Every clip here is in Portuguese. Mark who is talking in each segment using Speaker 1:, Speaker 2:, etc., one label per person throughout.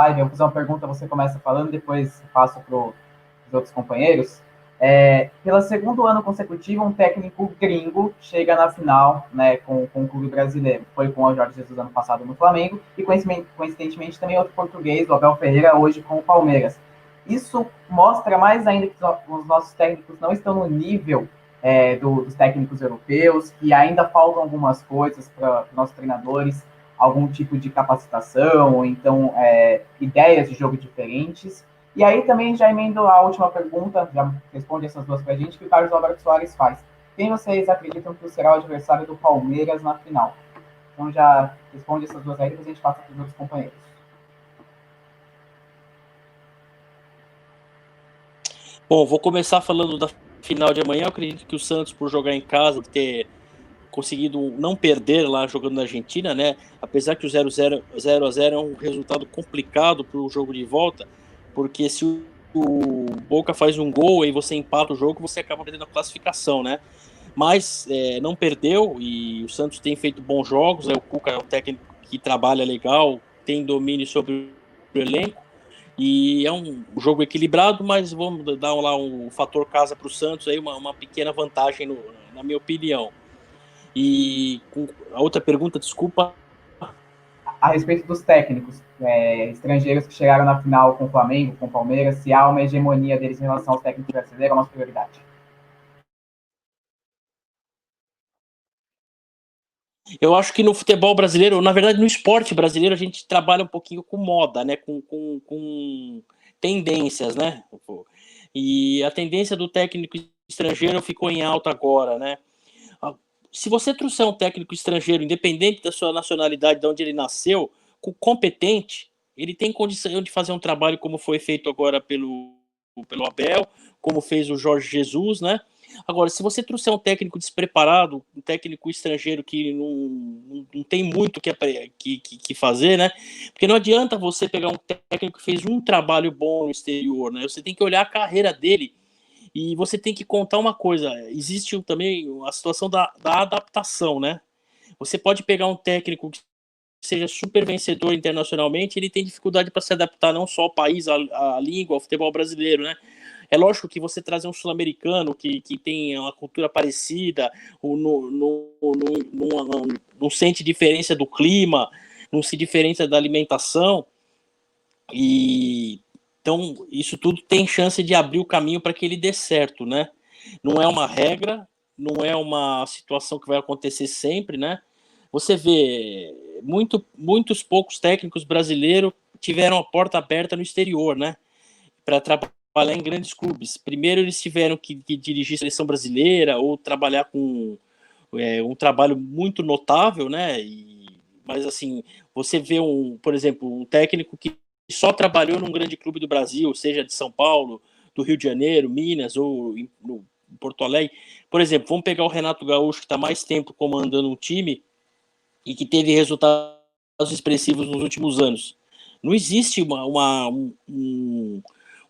Speaker 1: live, eu vou fazer uma pergunta, você começa falando, depois passo para os outros companheiros. Pelo segundo ano consecutivo, um técnico gringo chega na final, né, com o clube brasileiro. Foi com o Jorge Jesus ano passado no Flamengo e, coincidentemente, também outro português, o Abel Ferreira, hoje com o Palmeiras. Isso mostra mais ainda que os nossos técnicos não estão no nível dos técnicos europeus, que ainda faltam algumas coisas para os nossos treinadores, algum tipo de capacitação, ou então ideias de jogo diferentes. E aí também já emendo a última pergunta, já responde essas duas para a gente, que o Carlos Alberto Soares faz. Quem vocês acreditam que será o adversário do Palmeiras na final? Então já responde essas duas aí, depois a gente passa para os outros companheiros.
Speaker 2: Bom, vou começar falando da final de amanhã. Eu acredito que o Santos, por jogar em casa, ter conseguido não perder lá jogando na Argentina, né? Apesar que o 0-0 é um resultado complicado para o jogo de volta, porque se o Boca faz um gol e você empata o jogo, você acaba perdendo a classificação, né? Mas não perdeu e o Santos tem feito bons jogos, né? O Cuca é um técnico que trabalha legal, tem domínio sobre o elenco e é um jogo equilibrado, mas vamos dar lá um fator casa para o Santos, aí uma pequena vantagem na minha opinião. E a outra pergunta, desculpa.
Speaker 1: A respeito dos técnicos estrangeiros que chegaram na final com o Flamengo, com o Palmeiras, se há uma hegemonia deles em relação aos técnicos brasileiros, é uma prioridade.
Speaker 2: Eu acho que no futebol brasileiro, na verdade no esporte brasileiro, a gente trabalha um pouquinho com moda, né? Com tendências, né? E a tendência do técnico estrangeiro ficou em alta agora, né? Se você trouxer um técnico estrangeiro, independente da sua nacionalidade, de onde ele nasceu, competente, ele tem condição de fazer um trabalho como foi feito agora pelo Abel, como fez o Jorge Jesus, né? Agora, se você trouxer um técnico despreparado, um técnico estrangeiro que não tem muito que fazer, né? Porque não adianta você pegar um técnico que fez um trabalho bom no exterior, né? Você tem que olhar a carreira dele e você tem que contar uma coisa, existe também a situação da adaptação, né? Você pode pegar um técnico que seja super vencedor internacionalmente, ele tem dificuldade para se adaptar não só ao país, à língua, ao futebol brasileiro, né? É lógico que você trazer um sul-americano que tem uma cultura parecida, não sente diferença do clima, não se diferença da alimentação, e então isso tudo tem chance de abrir o caminho para que ele dê certo, né? Não é uma regra, não é uma situação que vai acontecer sempre, né? Você vê muitos poucos técnicos brasileiros tiveram a porta aberta no exterior, né? Para trabalhar em grandes clubes. Primeiro eles tiveram que dirigir a seleção brasileira ou trabalhar com um trabalho muito notável, né? Mas assim, você vê por exemplo, um técnico que só trabalhou num grande clube do Brasil, seja de São Paulo, do Rio de Janeiro, Minas ou no Porto Alegre. Por exemplo, vamos pegar o Renato Gaúcho, que está mais tempo comandando um time e que teve resultados expressivos nos últimos anos. Não existe uma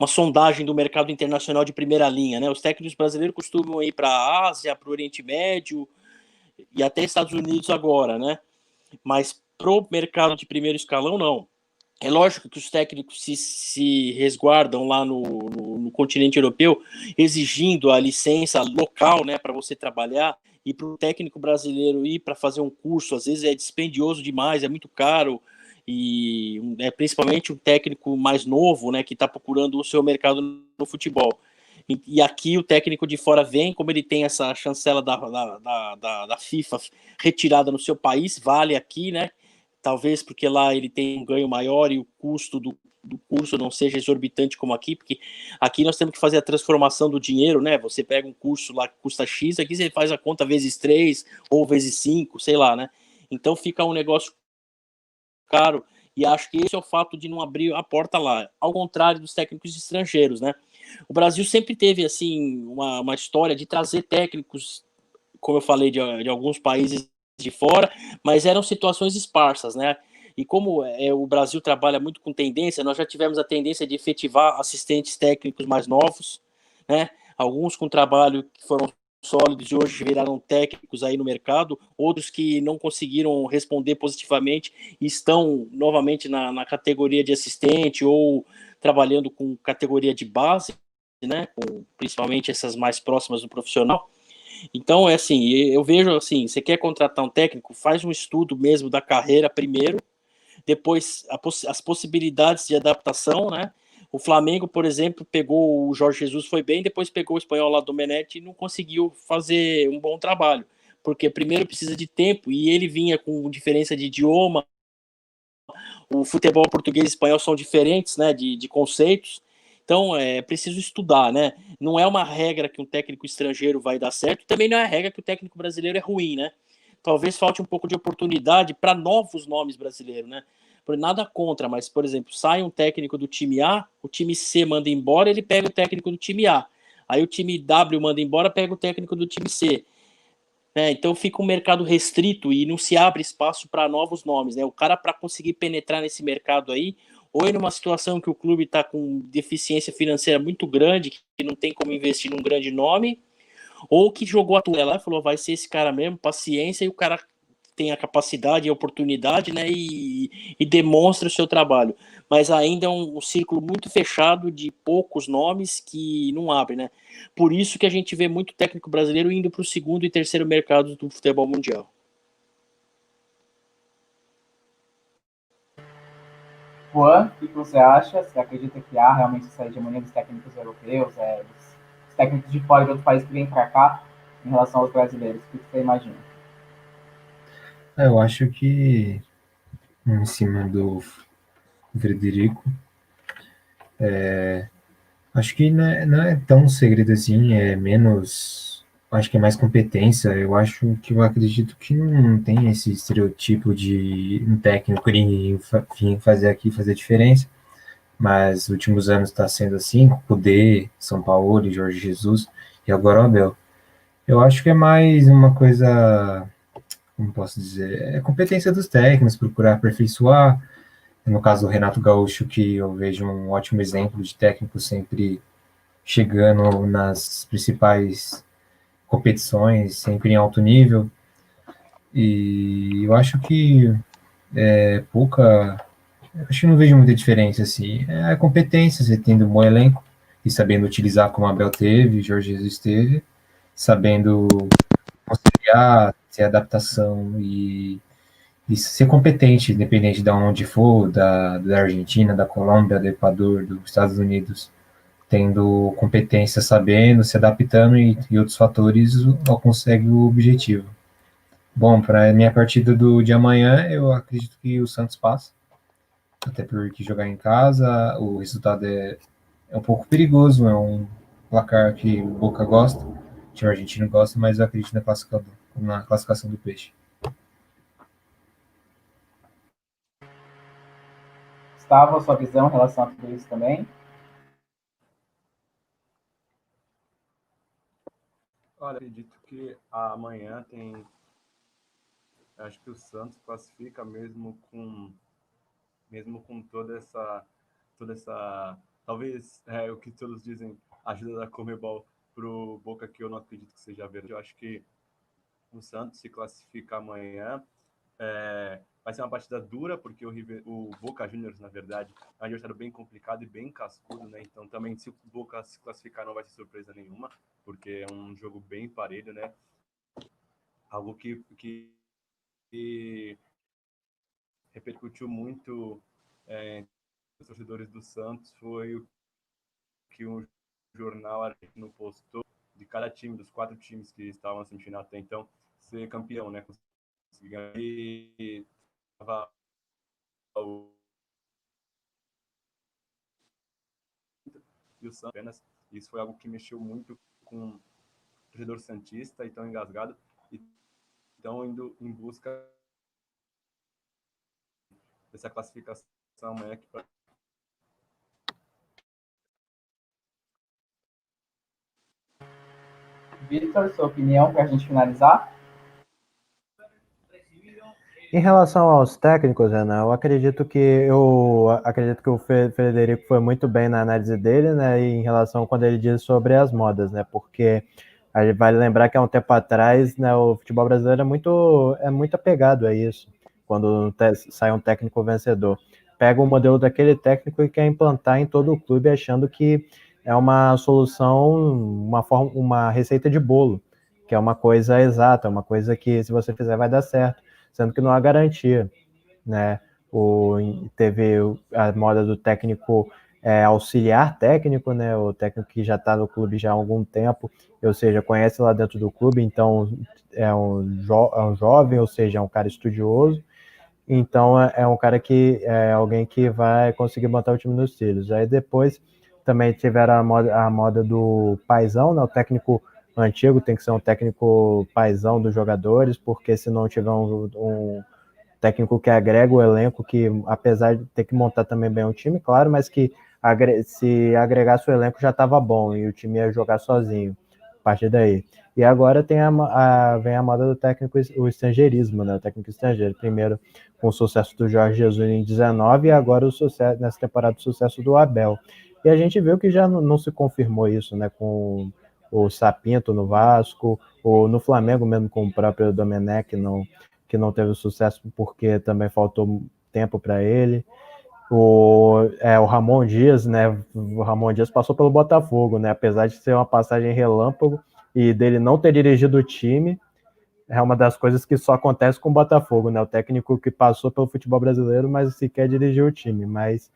Speaker 2: sondagem do mercado internacional de primeira linha, né? Os técnicos brasileiros costumam ir para a Ásia, para o Oriente Médio e até Estados Unidos agora, né? Mas pro mercado de primeiro escalão, não. É lógico que os técnicos se resguardam lá no continente europeu, exigindo a licença local, né, para você trabalhar, e para o técnico brasileiro ir para fazer um curso, às vezes é dispendioso demais, é muito caro, e principalmente um técnico mais novo, né, que está procurando o seu mercado no futebol. E aqui o técnico de fora vem, como ele tem essa chancela da FIFA retirada no seu país, vale aqui, né? Talvez porque lá ele tem um ganho maior e o custo do curso não seja exorbitante como aqui, porque aqui nós temos que fazer a transformação do dinheiro, né? Você pega um curso lá que custa X, aqui você faz a conta vezes 3 ou vezes 5, sei lá, né? Então fica um negócio caro, e acho que esse é o fato de não abrir a porta lá, ao contrário dos técnicos estrangeiros, né? O Brasil sempre teve, assim, uma história de trazer técnicos, como eu falei, de alguns países de fora, mas eram situações esparsas, né? E como o Brasil trabalha muito com tendência, nós já tivemos a tendência de efetivar assistentes técnicos mais novos, né? Alguns com trabalho que foram sólidos e hoje viraram técnicos aí no mercado, outros que não conseguiram responder positivamente e estão novamente na categoria de assistente ou trabalhando com categoria de base, né, com principalmente essas mais próximas do profissional. Então, é assim, eu vejo assim, você quer contratar um técnico, faz um estudo mesmo da carreira primeiro, depois as possibilidades de adaptação, né? O Flamengo, por exemplo, pegou o Jorge Jesus, foi bem, depois pegou o espanhol lá do Menete e não conseguiu fazer um bom trabalho, porque primeiro precisa de tempo e ele vinha com diferença de idioma, o futebol português e espanhol são diferentes, né, de conceitos, então é preciso estudar, né? Não é uma regra que um técnico estrangeiro vai dar certo, também não é a regra que o técnico brasileiro é ruim, né? Talvez falte um pouco de oportunidade para novos nomes brasileiros, né? Nada contra, mas, por exemplo, sai um técnico do time A, o time C manda embora, ele pega o técnico do time A. Aí o time W manda embora, pega o técnico do time C. Né? Então fica um mercado restrito e não se abre espaço para novos nomes. Né? O cara, para conseguir penetrar nesse mercado aí, ou é numa situação que o clube está com deficiência financeira muito grande, que não tem como investir num grande nome, ou que jogou a toalha lá e falou, vai ser esse cara mesmo, paciência, e o cara tem a capacidade e a oportunidade, né, e demonstra o seu trabalho. Mas ainda é um círculo muito fechado de poucos nomes que não abre, né? Por isso que a gente vê muito técnico brasileiro indo para o segundo e terceiro mercado do futebol mundial.
Speaker 1: Juan, o que você acha? Você acredita que há realmente essa hegemonia dos técnicos europeus, dos técnicos de fora de outro país que vêm para cá em relação aos brasileiros? O que você imagina?
Speaker 3: Eu acho que, em cima do Frederico, acho que não é tão segredo assim, é menos. Acho que é mais competência. Eu acredito que não tem esse estereotipo de um técnico vir fazer aqui fazer diferença. Mas nos últimos anos está sendo assim, com Kudê, São Paulo, Jorge Jesus e agora o Abel. Eu acho que é mais uma coisa, como posso dizer, é competência dos técnicos, procurar aperfeiçoar. No caso do Renato Gaúcho, que eu vejo um ótimo exemplo de técnico sempre chegando nas principais competições, sempre em alto nível. E eu acho que é pouca. Acho que não vejo muita diferença assim. É a competência, você tendo um bom elenco e sabendo utilizar como a Abel teve, Jorge Jesus teve, sabendo conciliar, ter adaptação e ser competente, independente de onde for, da Argentina, da Colômbia, do Equador, dos Estados Unidos, tendo competência, sabendo, se adaptando e outros fatores, consegue o objetivo. Bom, para a minha partida de amanhã, eu acredito que o Santos passa, até porque jogar em casa, o resultado é um pouco perigoso, é um placar que o Boca gosta, o time argentino gosta, mas eu acredito na classificação do Peixe.
Speaker 1: Gustavo, a sua visão em relação a tudo isso também?
Speaker 4: Olha, acredito que amanhã tem. Acho que o Santos classifica mesmo com toda essa, talvez o que todos dizem, ajuda da Comebol pro Boca, que eu não acredito que seja verdade. Eu acho que o Santos se classifica amanhã. Vai ser uma partida dura, porque o Boca Juniors, na verdade, é um adversário bem complicado e bem cascudo, né? Então, também, se o Boca se classificar, não vai ser surpresa nenhuma, porque é um jogo bem parelho, né? Algo que repercutiu muito entre os torcedores do Santos foi o que um jornal argentino postou de cada time, dos 4 times que estavam na semifinal até então, ser campeão, né? E o Santos apenas. Isso foi algo que mexeu muito com o torcedor santista, e tão engasgado, e estão indo em busca dessa classificação amanhã aqui para.
Speaker 1: Vitor, sua opinião para a gente finalizar?
Speaker 5: Em relação aos técnicos, Renan, eu acredito que o Frederico foi muito bem na análise dele, né, em relação quando ele diz sobre as modas, né, porque Aí vale lembrar que há um tempo atrás, né, o futebol brasileiro é muito apegado a isso, quando sai um técnico vencedor. Pega o modelo daquele técnico e quer implantar em todo o clube, achando que é uma solução, uma receita de bolo, que é uma coisa exata, uma coisa que se você fizer vai dar certo, sendo que não há garantia, né? Teve a moda do técnico auxiliar técnico, né? O técnico que já está no clube já há algum tempo, ou seja, conhece lá dentro do clube, então é um jovem, ou seja, é um cara estudioso, então é um cara que é alguém que vai conseguir botar o time nos trilhos. Aí depois também tiveram a moda do paizão, né? O técnico antigo tem que ser um técnico paizão dos jogadores, porque se não tiver um técnico que agrega o elenco, que apesar de ter que montar também bem o time, claro, mas que se agregasse o elenco já estava bom e o time ia jogar sozinho a partir daí. E agora vem a moda do técnico, o estrangeirismo, né? O técnico estrangeiro. Primeiro com o sucesso do Jorge Jesus em 19 e agora o sucesso, nessa temporada o sucesso do Abel. E a gente viu que já não se confirmou isso, né? Com o Sapinto no Vasco, ou no Flamengo mesmo com o próprio Domenech, que não teve sucesso porque também faltou tempo para ele. O Ramon Dias, né? O Ramon Dias passou pelo Botafogo, né? Apesar de ser uma passagem relâmpago e dele não ter dirigido o time, é uma das coisas que só acontece com o Botafogo, né? O técnico que passou pelo futebol brasileiro, mas sequer dirigiu o time. Mas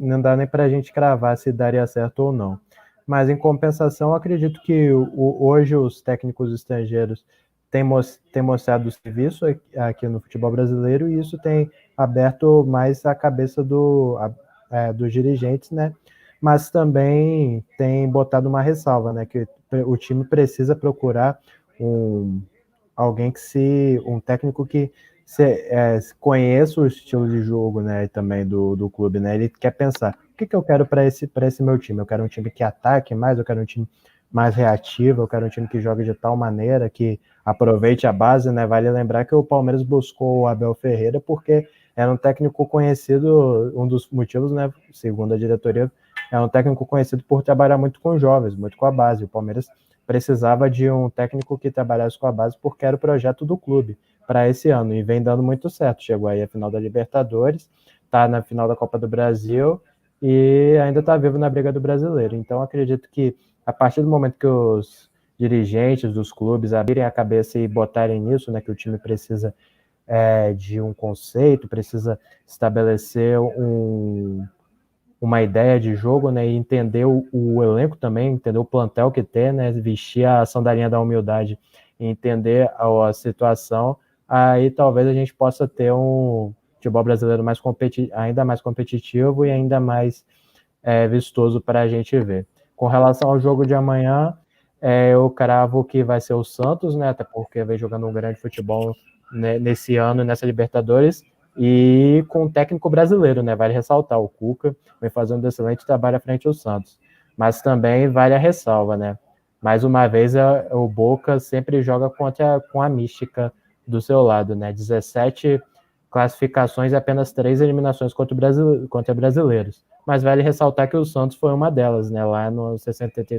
Speaker 5: não dá nem para a gente cravar se daria certo ou não. Mas, em compensação, acredito que hoje os técnicos estrangeiros têm mostrado serviço aqui no futebol brasileiro e isso tem aberto mais a cabeça dos dirigentes, né? Mas também tem botado uma ressalva, né? Que o time precisa procurar um técnico que conheça o estilo de jogo, né, também do clube, né? Ele quer pensar, o que eu quero para esse meu time? Eu quero um time que ataque mais, eu quero um time mais reativo, eu quero um time que jogue de tal maneira que aproveite a base, né? Vale lembrar que o Palmeiras buscou o Abel Ferreira porque era um técnico conhecido, um dos motivos, né, segundo a diretoria, é um técnico conhecido por trabalhar muito com jovens, muito com a base. O Palmeiras precisava de um técnico que trabalhasse com a base porque era o projeto do clube para esse ano e vem dando muito certo. Chegou aí a final da Libertadores, está na final da Copa do Brasil e ainda está vivo na briga do brasileiro. Então acredito que a partir do momento que os dirigentes dos clubes abrirem a cabeça e botarem nisso, né, que o time precisa de um conceito, precisa estabelecer uma ideia de jogo, né, e entender o elenco também, entender o plantel que tem, né, vestir a sandalinha da humildade e entender a situação, aí talvez a gente possa ter um futebol brasileiro ainda mais competitivo e ainda mais vistoso para a gente ver. Com relação ao jogo de amanhã, eu cravo que vai ser o Santos, né, até porque vem jogando um grande futebol, né, nesse ano, nessa Libertadores, e com um técnico brasileiro, né? Vale ressaltar, o Cuca vem fazendo um excelente trabalho à frente do Santos. Mas também vale a ressalva, né? Mais uma vez, o Boca sempre joga com a mística do seu lado, né? 17 classificações e apenas 3 eliminações contra brasileiros. Mas vale ressaltar que o Santos foi uma delas, né? Lá no 63